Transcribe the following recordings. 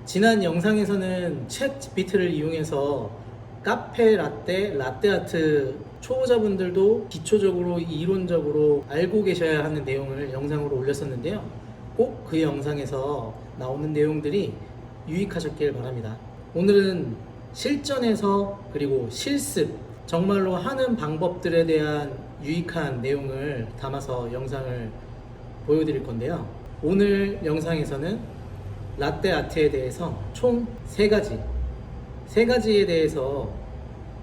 지난 영상에서는 챗 GPT를 이용해서 카페 라떼, 라떼아트 초보자분들도 기초적으로 이론적으로 알고 계셔야 하는 내용을 영상으로 올렸었는데요. 꼭 그 영상에서 나오는 내용들이 유익하셨길 바랍니다. 오늘은 실전에서 그리고 실습, 정말로 하는 방법들에 대한 유익한 내용을 담아서 영상을 보여드릴 건데요. 오늘 영상에서는 라떼 아트에 대해서 총 3가지에 대해서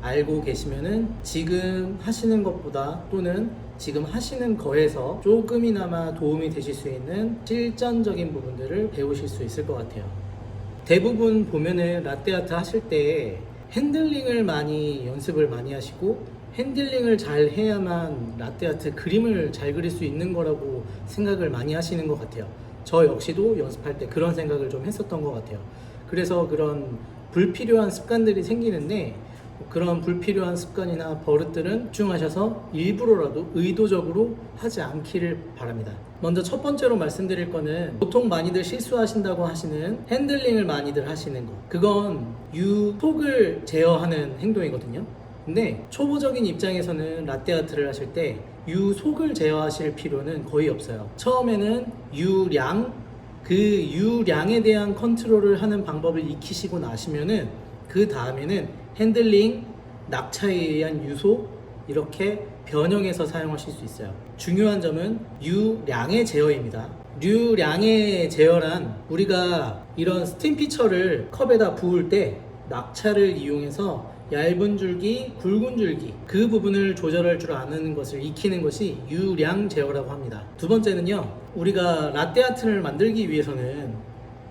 알고 계시면은 지금 하시는 것보다 또는 지금 하시는 거에서 조금이나마 도움이 되실 수 있는 실전적인 부분들을 배우실 수 있을 것 같아요. 대부분 보면은 라떼 아트 하실 때 핸들링을 많이 연습을 많이 하시고 핸들링을 잘 해야만 라떼 아트 그림을 잘 그릴 수 있는 거라고 생각을 많이 하시는 것 같아요. 저 역시도 연습할 때 그런 생각을 좀 했었던 것 같아요. 그래서 그런 불필요한 습관들이 생기는데 그런 불필요한 습관이나 버릇들은 집중하셔서 일부러라도 의도적으로 하지 않기를 바랍니다. 먼저 첫 번째로 말씀드릴 거는 보통 많이들 실수하신다고 하시는 핸들링을 많이들 하시는 거, 그건 유속을 제어하는 행동이거든요. 근데 초보적인 입장에서는 라떼아트를 하실 때 유속을 제어하실 필요는 거의 없어요. 처음에는 유량, 그 유량에 대한 컨트롤을 하는 방법을 익히시고 나시면은 그 다음에는 핸들링, 낙차에 의한 유속 이렇게 변형해서 사용하실 수 있어요. 중요한 점은 유량의 제어입니다. 유량의 제어란 우리가 이런 스팀 피처를 컵에다 부을 때 낙차를 이용해서 얇은 줄기, 굵은 줄기 그 부분을 조절할 줄 아는 것을 익히는 것이 유량 제어라고 합니다. 두 번째는요, 우리가 라떼아트를 만들기 위해서는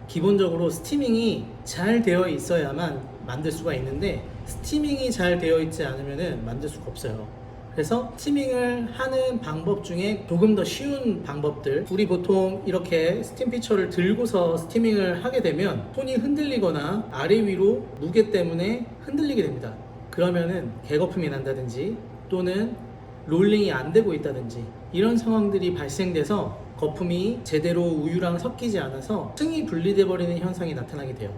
기본적으로 스티밍이 잘 되어 있어야만 만들 수가 있는데 스티밍이 잘 되어 있지 않으면 만들 수가 없어요. 그래서 스티밍을 하는 방법 중에 조금 더 쉬운 방법들, 우리 보통 이렇게 스팀 피처를 들고서 스티밍을 하게 되면 손이 흔들리거나 아래 위로 무게 때문에 흔들리게 됩니다. 그러면은 개거품이 난다든지 또는 롤링이 안 되고 있다든지 이런 상황들이 발생돼서 거품이 제대로 우유랑 섞이지 않아서 층이 분리돼 버리는 현상이 나타나게 돼요.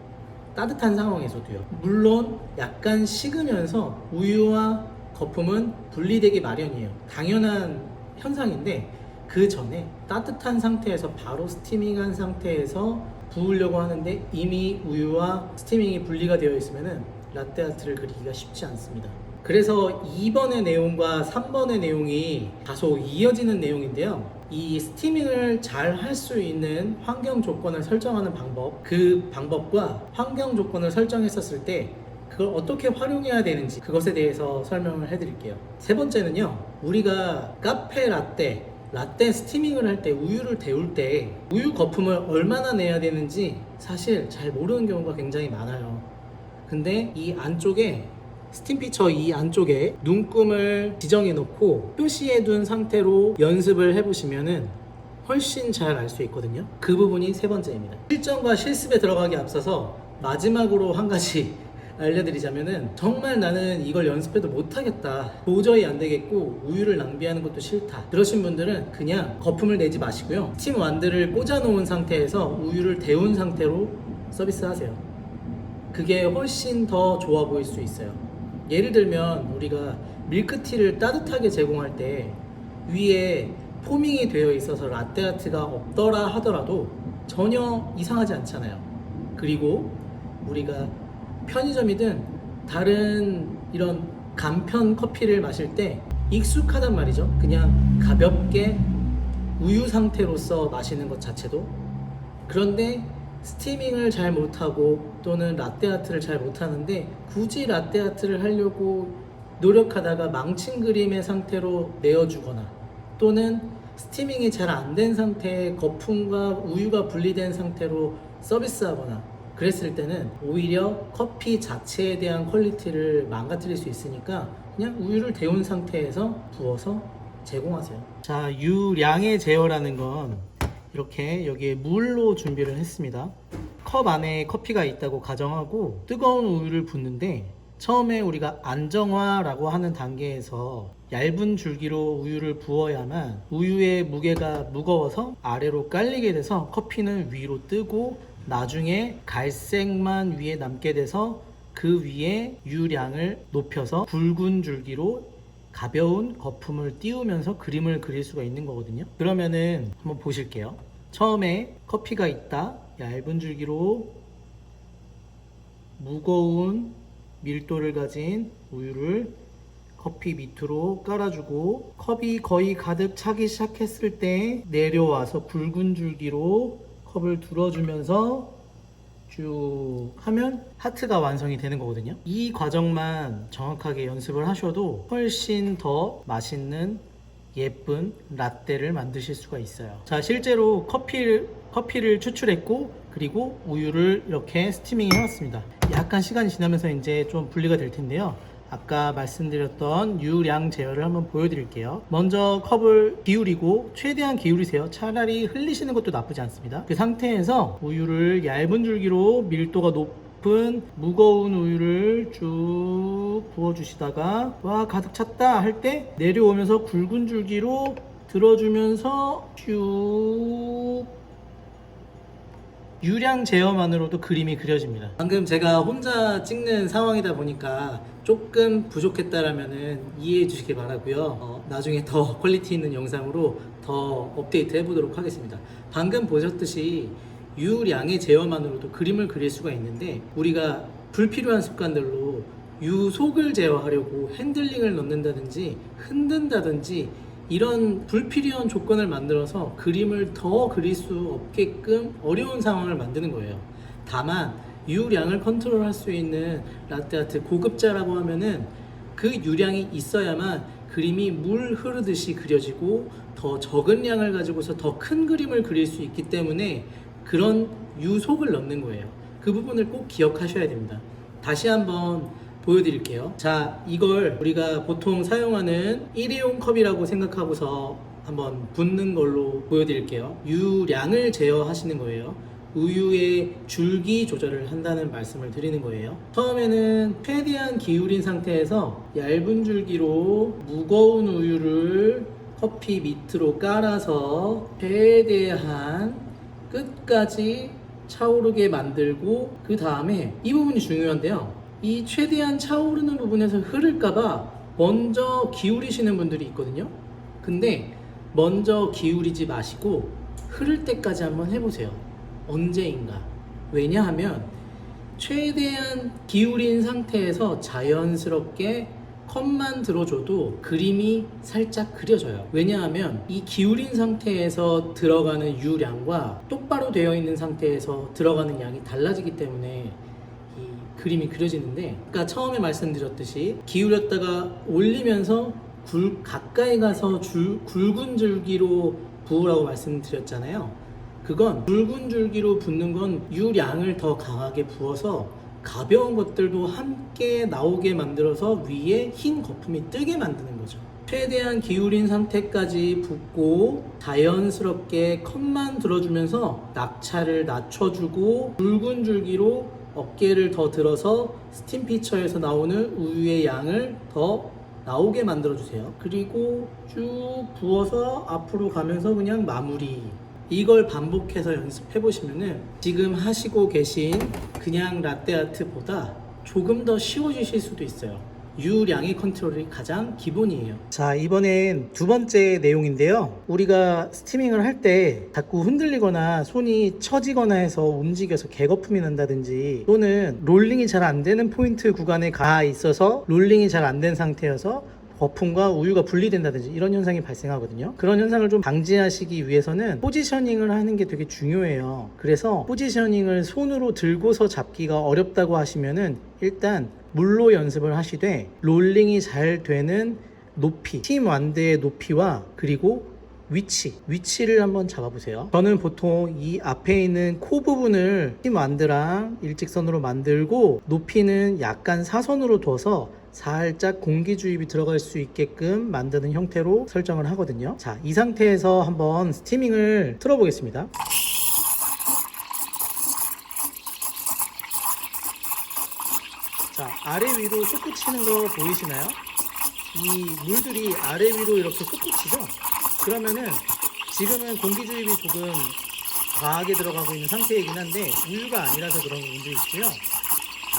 따뜻한 상황에서도요. 물론 약간 식으면서 우유와 거품은 분리되기 마련이에요. 당연한 현상인데 그 전에 따뜻한 상태에서 바로 스티밍한 상태에서 부으려고 하는데 이미 우유와 스티밍이 분리가 되어 있으면 라떼 아트를 그리기가 쉽지 않습니다. 그래서 2번의 내용과 3번의 내용이 다소 이어지는 내용인데요. 이 스티밍을 잘 할 수 있는 환경 조건을 설정하는 방법, 그 방법과 환경 조건을 설정했었을 때 그걸 어떻게 활용해야 되는지 그것에 대해서 설명을 해드릴게요. 세 번째는요, 우리가 카페 라떼 스티밍을 할 때 우유를 데울 때 우유 거품을 얼마나 내야 되는지 사실 잘 모르는 경우가 굉장히 많아요. 근데 이 안쪽에 스팀 피처 이 안쪽에 눈금을 지정해 놓고 표시해 둔 상태로 연습을 해 보시면은 훨씬 잘 알 수 있거든요. 그 부분이 세 번째입니다. 실전과 실습에 들어가기 앞서서 마지막으로 한 가지 알려드리자면은, 정말 나는 이걸 연습해도 못하겠다, 도저히 안 되겠고 우유를 낭비하는 것도 싫다 그러신 분들은 그냥 거품을 내지 마시고요, 스팀 완드를 꽂아 놓은 상태에서 우유를 데운 상태로 서비스 하세요. 그게 훨씬 더 좋아 보일 수 있어요. 예를 들면 우리가 밀크티를 따뜻하게 제공할 때 위에 포밍이 되어 있어서 라떼 아트가 없더라 하더라도 전혀 이상하지 않잖아요. 그리고 우리가 편의점이든 다른 이런 간편 커피를 마실 때 익숙하단 말이죠. 그냥 가볍게 우유 상태로서 마시는 것 자체도. 그런데 스티밍을 잘 못하고 또는 라떼 아트를 잘 못하는데 굳이 라떼 아트를 하려고 노력하다가 망친 그림의 상태로 내어주거나 또는 스티밍이 잘 안 된 상태에 거품과 우유가 분리된 상태로 서비스하거나 그랬을 때는 오히려 커피 자체에 대한 퀄리티를 망가뜨릴 수 있으니까 그냥 우유를 데운 상태에서 부어서 제공하세요. 자, 유량의 제어라는 건 이렇게 여기에 물로 준비를 했습니다. 컵 안에 커피가 있다고 가정하고 뜨거운 우유를 붓는데, 처음에 우리가 안정화라고 하는 단계에서 얇은 줄기로 우유를 부어야만 우유의 무게가 무거워서 아래로 깔리게 돼서 커피는 위로 뜨고 나중에 갈색만 위에 남게 돼서 그 위에 유량을 높여서 굵은 줄기로 가벼운 거품을 띄우면서 그림을 그릴 수가 있는 거거든요. 그러면은 한번 보실게요. 처음에 커피가 있다. 얇은 줄기로 무거운 밀도를 가진 우유를 커피 밑으로 깔아주고, 컵이 거의 가득 차기 시작했을 때 내려와서 굵은 줄기로 컵을 둘러주면서 쭉 하면 하트가 완성이 되는 거거든요. 이 과정만 정확하게 연습을 하셔도 훨씬 더 맛있는 예쁜 라떼를 만드실 수가 있어요. 자, 실제로 커피를 추출했고, 그리고 우유를 이렇게 스티밍 해왔습니다. 약간 시간이 지나면서 이제 좀 분리가 될 텐데요. 아까 말씀드렸던 유량 제어를 한번 보여드릴게요. 먼저 컵을 기울이고, 최대한 기울이세요. 차라리 흘리시는 것도 나쁘지 않습니다. 그 상태에서 우유를 얇은 줄기로 밀도가 높은 무거운 우유를 쭉 부어주시다가, 와 가득 찼다 할 때 내려오면서 굵은 줄기로 들어주면서 쭉, 유량 제어만으로도 그림이 그려집니다. 방금 제가 혼자 찍는 상황이다 보니까 조금 부족했다라면 이해해 주시기 바라고요. 나중에 더 퀄리티 있는 영상으로 더 업데이트 해보도록 하겠습니다. 방금 보셨듯이 유량의 제어만으로도 그림을 그릴 수가 있는데, 우리가 불필요한 습관들로 유속을 제어하려고 핸들링을 넣는다든지 흔든다든지 이런 불필요한 조건을 만들어서 그림을 더 그릴 수 없게끔 어려운 상황을 만드는 거예요. 다만 유량을 컨트롤할 수 있는 라떼아트 고급자라고 하면은 그 유량이 있어야만 그림이 물 흐르듯이 그려지고, 더 적은 양을 가지고서 더 큰 그림을 그릴 수 있기 때문에 그런 유속을 넣는 거예요. 그 부분을 꼭 기억하셔야 됩니다. 다시 한번 보여드릴게요. 자, 이걸 우리가 보통 사용하는 일회용 컵이라고 생각하고서 한번 붓는 걸로 보여드릴게요. 유량을 제어하시는 거예요. 우유의 줄기 조절을 한다는 말씀을 드리는 거예요. 처음에는 최대한 기울인 상태에서 얇은 줄기로 무거운 우유를 커피 밑으로 깔아서 최대한 끝까지 차오르게 만들고, 그 다음에 이 부분이 중요한데요. 이 최대한 차오르는 부분에서 흐를까봐 먼저 기울이시는 분들이 있거든요. 근데 먼저 기울이지 마시고 흐를 때까지 한번 해보세요. 언제인가. 왜냐하면 최대한 기울인 상태에서 자연스럽게 컵만 들어줘도 그림이 살짝 그려져요. 왜냐하면 이 기울인 상태에서 들어가는 유량과 똑바로 되어 있는 상태에서 들어가는 양이 달라지기 때문에 이 그림이 그려지는데, 아까 처음에 말씀드렸듯이 기울였다가 올리면서 가까이 가서 굵은 줄기로 부으라고 말씀드렸잖아요. 그건 굵은 줄기로 붓는 건 유량을 더 강하게 부어서 가벼운 것들도 함께 나오게 만들어서 위에 흰 거품이 뜨게 만드는 거죠. 최대한 기울인 상태까지 붓고 자연스럽게 컵만 들어주면서 낙차를 낮춰주고, 굵은 줄기로 어깨를 더 들어서 스팀 피처에서 나오는 우유의 양을 더 나오게 만들어주세요. 그리고 쭉 부어서 앞으로 가면서 그냥 마무리. 이걸 반복해서 연습해 보시면은 지금 하시고 계신 그냥 라떼아트보다 조금 더 쉬워지실 수도 있어요. 유량의 컨트롤이 가장 기본이에요. 자, 이번엔 두 번째 내용인데요. 우리가 스티밍을 할 때 자꾸 흔들리거나 손이 처지거나 해서 움직여서 개거품이 난다든지, 또는 롤링이 잘 안 되는 포인트 구간에 가 있어서 롤링이 잘 안 된 상태여서 거품과 우유가 분리된다든지 이런 현상이 발생하거든요. 그런 현상을 좀 방지하시기 위해서는 포지셔닝을 하는 게 되게 중요해요. 그래서 포지셔닝을 손으로 들고서 잡기가 어렵다고 하시면은 일단 물로 연습을 하시되, 롤링이 잘 되는 높이, 팀 완드의 높이와 그리고 위치를 한번 잡아보세요. 저는 보통 이 앞에 있는 코 부분을 팀 완드랑 일직선으로 만들고, 높이는 약간 사선으로 둬서 살짝 공기 주입이 들어갈 수 있게끔 만드는 형태로 설정을 하거든요. 자, 이 상태에서 한번 스티밍을 틀어 보겠습니다. 자, 아래 위로 솟구치는 거 보이시나요? 이 물들이 아래 위로 이렇게 솟구치죠? 그러면은 지금은 공기 주입이 조금 과하게 들어가고 있는 상태이긴 한데 우유가 아니라서 그런 부분도 있고요.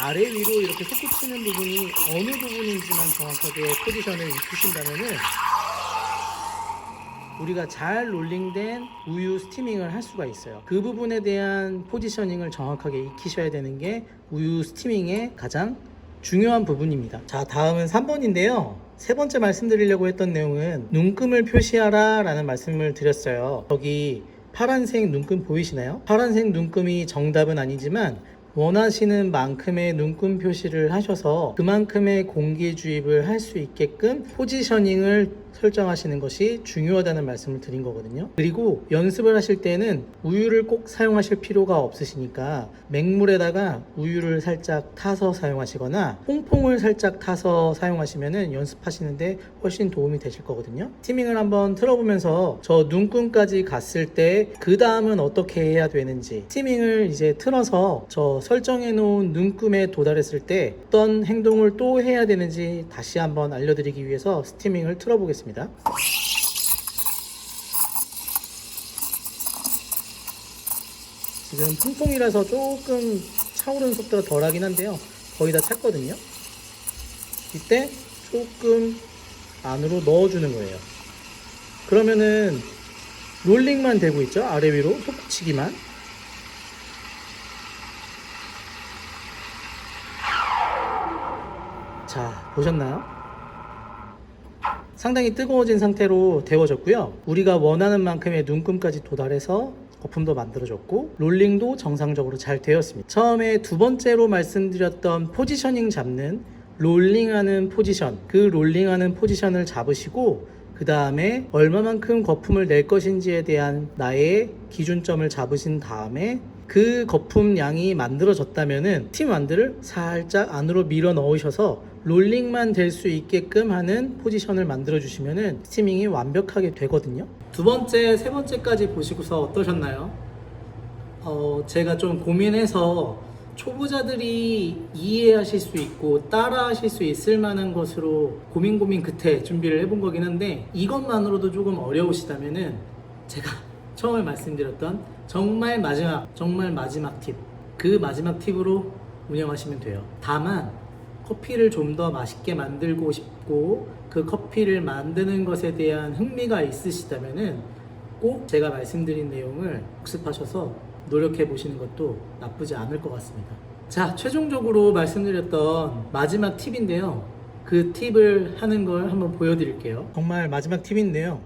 아래 위로 이렇게 솟구치는 부분이 어느 부분인지만 정확하게 포지션을 익히신다면은 우리가 잘 롤링된 우유 스티밍을 할 수가 있어요. 그 부분에 대한 포지셔닝을 정확하게 익히셔야 되는 게 우유 스티밍의 가장 중요한 부분입니다. 자, 다음은 3번인데요. 세 번째 말씀드리려고 했던 내용은 눈금을 표시하라 라는 말씀을 드렸어요. 여기 파란색 눈금 보이시나요? 파란색 눈금이 정답은 아니지만 원하시는 만큼의 눈금 표시를 하셔서 그만큼의 공기 주입을 할 수 있게끔 포지셔닝을 설정하시는 것이 중요하다는 말씀을 드린 거거든요. 그리고 연습을 하실 때는 우유를 꼭 사용하실 필요가 없으시니까 맹물에다가 우유를 살짝 타서 사용하시거나 퐁퐁을 살짝 타서 사용하시면 연습하시는데 훨씬 도움이 되실 거거든요. 스티밍을 한번 틀어보면서 저 눈금까지 갔을 때 그 다음은 어떻게 해야 되는지, 스티밍을 이제 틀어서 저 설정해 놓은 눈금에 도달했을 때 어떤 행동을 또 해야 되는지 다시 한번 알려드리기 위해서 스티밍을 틀어보겠습니다. 지금 퐁퐁이라서 조금 차오르는 속도가 덜하긴 한데요, 거의 다 찼거든요. 이때 조금 안으로 넣어주는 거예요. 그러면은 롤링만 되고 있죠. 아래 위로 솟구치기만. 자, 보셨나요? 상당히 뜨거워진 상태로 데워졌고요. 우리가 원하는 만큼의 눈금까지 도달해서 거품도 만들어졌고 롤링도 정상적으로 잘 되었습니다. 처음에 두 번째로 말씀드렸던 포지셔닝 잡는 롤링하는 포지션, 그 롤링하는 포지션을 잡으시고 그 다음에 얼마만큼 거품을 낼 것인지에 대한 나의 기준점을 잡으신 다음에 그 거품 양이 만들어졌다면은 스팀 완드를 살짝 안으로 밀어 넣으셔서 롤링만 될 수 있게끔 하는 포지션을 만들어 주시면은 스티밍이 완벽하게 되거든요. 두 번째, 세 번째까지 보시고서 어떠셨나요? 제가 좀 고민해서 초보자들이 이해하실 수 있고 따라 하실 수 있을 만한 것으로 고민 끝에 준비를 해본 거긴 한데 이것만으로도 조금 어려우시다면은 제가 처음에 말씀드렸던 정말 마지막 팁, 그 마지막 팁으로 운영하시면 돼요. 다만 커피를 좀 더 맛있게 만들고 싶고 그 커피를 만드는 것에 대한 흥미가 있으시다면은 꼭 제가 말씀드린 내용을 복습하셔서 노력해 보시는 것도 나쁘지 않을 것 같습니다. 자, 최종적으로 말씀드렸던 마지막 팁인데요. 그 팁을 하는 걸 한번 보여드릴게요. 정말 마지막 팁인데요.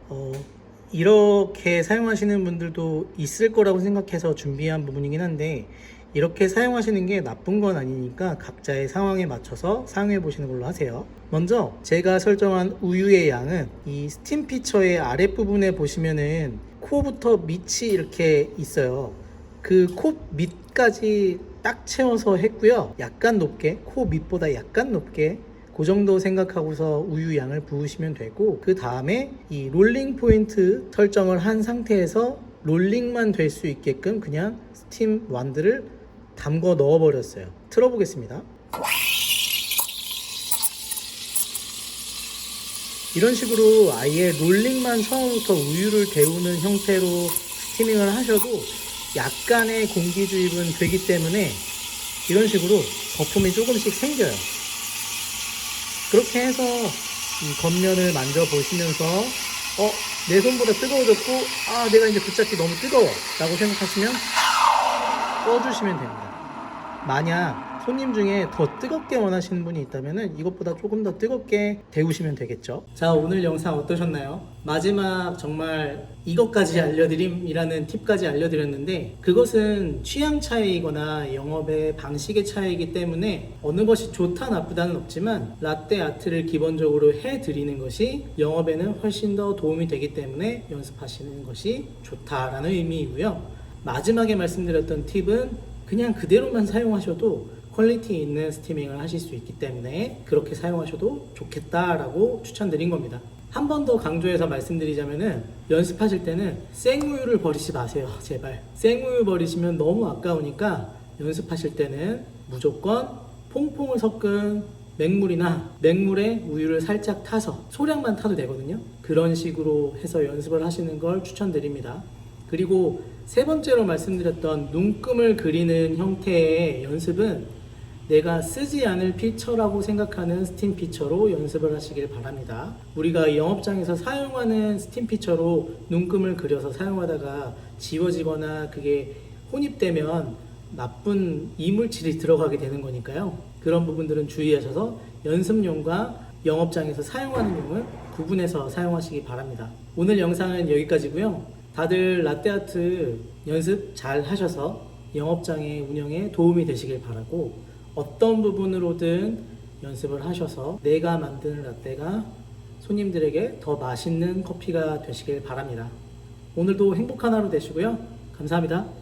이렇게 사용하시는 분들도 있을 거라고 생각해서 준비한 부분이긴 한데 이렇게 사용하시는 게 나쁜 건 아니니까 각자의 상황에 맞춰서 사용해 보시는 걸로 하세요. 먼저 제가 설정한 우유의 양은 이 스팀 피처의 아랫부분에 보시면은 코부터 밑이 이렇게 있어요. 그 코 밑까지 딱 채워서 했고요. 약간 높게, 코 밑보다 약간 높게 그 정도 생각하고서 우유 양을 부으시면 되고 그 다음에 이 롤링 포인트 설정을 한 상태에서 롤링만 될 수 있게끔 그냥 스팀 완드를 담궈 넣어 버렸어요. 틀어보겠습니다. 이런 식으로 아예 롤링만 처음부터 우유를 데우는 형태로 스티밍을 하셔도 약간의 공기 주입은 되기 때문에 이런 식으로 거품이 조금씩 생겨요. 그렇게 해서 이 겉면을 만져보시면서 내 손보다 뜨거워졌고 내가 이제 붙잡기 너무 뜨거워 라고 생각하시면 꺼주시면 됩니다. 만약 손님 중에 더 뜨겁게 원하시는 분이 있다면 이것보다 조금 더 뜨겁게 데우시면 되겠죠. 자, 오늘 영상 어떠셨나요? 마지막 정말 이것까지 알려드림이라는 팁까지 알려드렸는데 그것은 취향 차이거나 영업의 방식의 차이이기 때문에 어느 것이 좋다 나쁘다는 없지만 라떼 아트를 기본적으로 해드리는 것이 영업에는 훨씬 더 도움이 되기 때문에 연습하시는 것이 좋다라는 의미이고요. 마지막에 말씀드렸던 팁은 그냥 그대로만 사용하셔도 퀄리티 있는 스티밍을 하실 수 있기 때문에 그렇게 사용하셔도 좋겠다라고 추천드린 겁니다. 한 번 더 강조해서 말씀드리자면은 연습하실 때는 생우유를 버리지 마세요. 제발. 생우유 버리시면 너무 아까우니까 연습하실 때는 무조건 퐁퐁을 섞은 맹물이나 맹물에 우유를 살짝 타서 소량만 타도 되거든요. 그런 식으로 해서 연습을 하시는 걸 추천드립니다. 그리고 세 번째로 말씀드렸던 눈금을 그리는 형태의 연습은 내가 쓰지 않을 피처라고 생각하는 스팀 피처로 연습을 하시길 바랍니다. 우리가 영업장에서 사용하는 스팀 피처로 눈금을 그려서 사용하다가 지워지거나 그게 혼입되면 나쁜 이물질이 들어가게 되는 거니까요. 그런 부분들은 주의하셔서 연습용과 영업장에서 사용하는 용은 구분해서 사용하시기 바랍니다. 오늘 영상은 여기까지고요. 다들 라떼아트 연습 잘 하셔서 영업장의 운영에 도움이 되시길 바라고, 어떤 부분으로든 연습을 하셔서 내가 만드는 라떼가 손님들에게 더 맛있는 커피가 되시길 바랍니다. 오늘도 행복한 하루 되시고요. 감사합니다.